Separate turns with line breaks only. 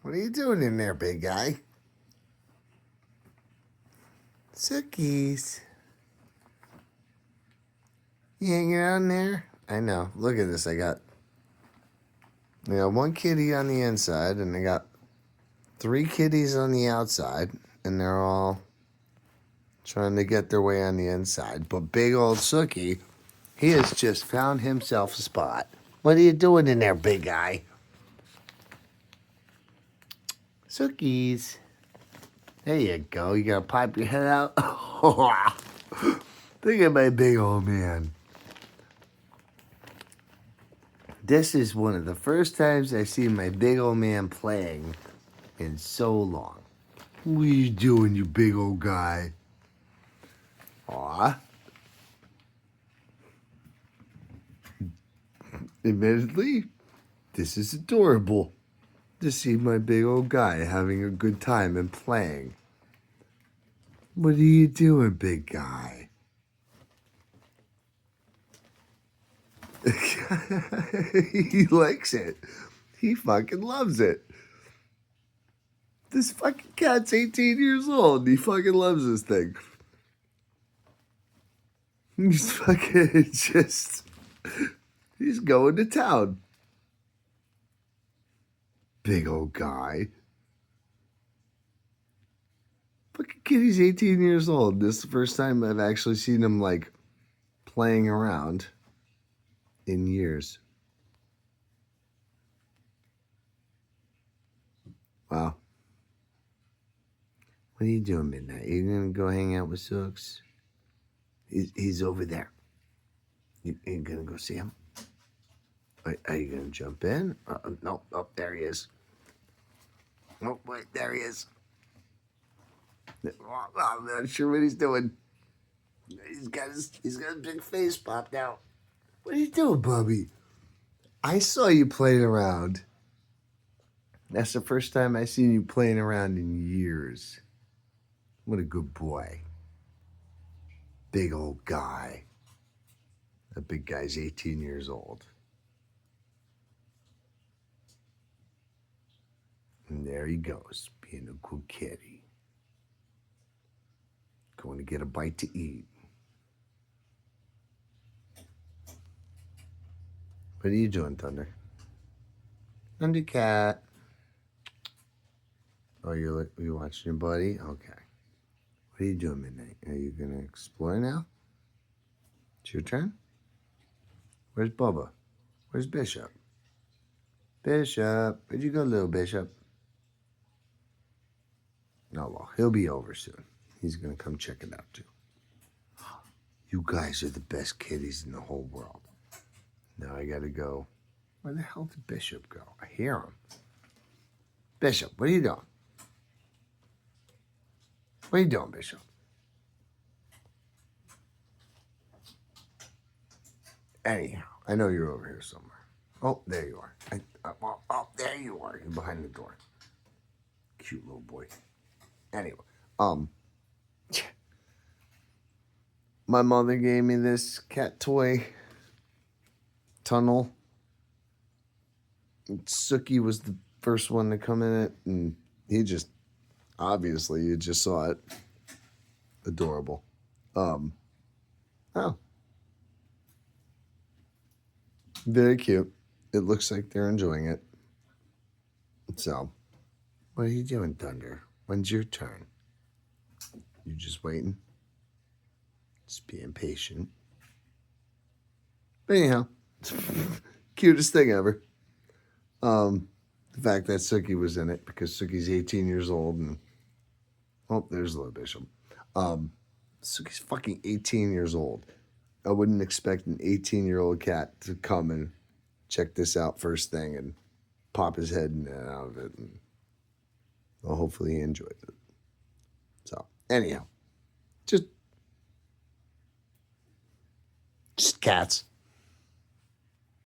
What are you doing in there, big guy? Sookies. You hanging out in there? I know. Look at this. I got one kitty on the inside, and I got 3 kitties on the outside, and they're all trying to get their way on the inside. But big old Sookie, he has just found himself a spot. What are you doing in there, big guy? Sookies. There you go. You gotta pop your head out. Look at my big old man. This is one of the first times I see my big old man playing in so long. What are you doing, you big old guy? Aw. Admittedly, this is adorable to see my big old guy having a good time and playing. What are you doing, big guy? He likes it. He fucking loves it. This fucking cat's 18 years old. He fucking loves this thing. He's fucking he's going to town. Big old guy. Fucking kitty's 18 years old. This is the first time I've actually seen him like playing around in years. Wow. What are you doing, Midnight? You gonna go hang out with Sooks? He's over there. You gonna go see him? Are you gonna jump in? No. Oh, there he is. Oh, wait, there he is. Oh, I'm not sure what he's doing. He's got a big face popped out. What are you doing, Bubby? I saw you playing around. That's the first time I seen you playing around in years. What a good boy. Big old guy. That big guy's 18 years old. And there he goes, being a good kitty. Going to get a bite to eat. What are you doing, Thunder? Thundercat. Oh, you watching your buddy? Okay. What are you doing, Midnight? Are you going to explore now? It's your turn? Where's Bubba? Where's Bishop? Bishop. Where'd you go, little Bishop? Oh, well, he'll be over soon. He's going to come check it out, too. You guys are the best kitties in the whole world. Now I got to go. Where the hell did Bishop go? I hear him. Bishop, what are you doing? What are you doing, Bishop? Anyhow, I know you're over here somewhere. Oh, there you are. Oh, there you are. You're behind the door. Cute little boy. Anyway, my mother gave me this cat toy tunnel. Sookie was the first one to come in it, and he just, obviously, you just saw it. Adorable. Oh. Very cute. It looks like they're enjoying it. So, what are you doing, Thunder? When's your turn? You just waiting? Just being patient. But anyhow, cutest thing ever. The fact that Sookie was in it, because Sookie's 18 years old, and oh, there's little Bishop. Sookie's fucking 18 years old. I wouldn't expect an 18-year-old cat to come and check this out first thing and pop his head in and out of it. And well, hopefully he enjoys it. So, anyhow, just cats.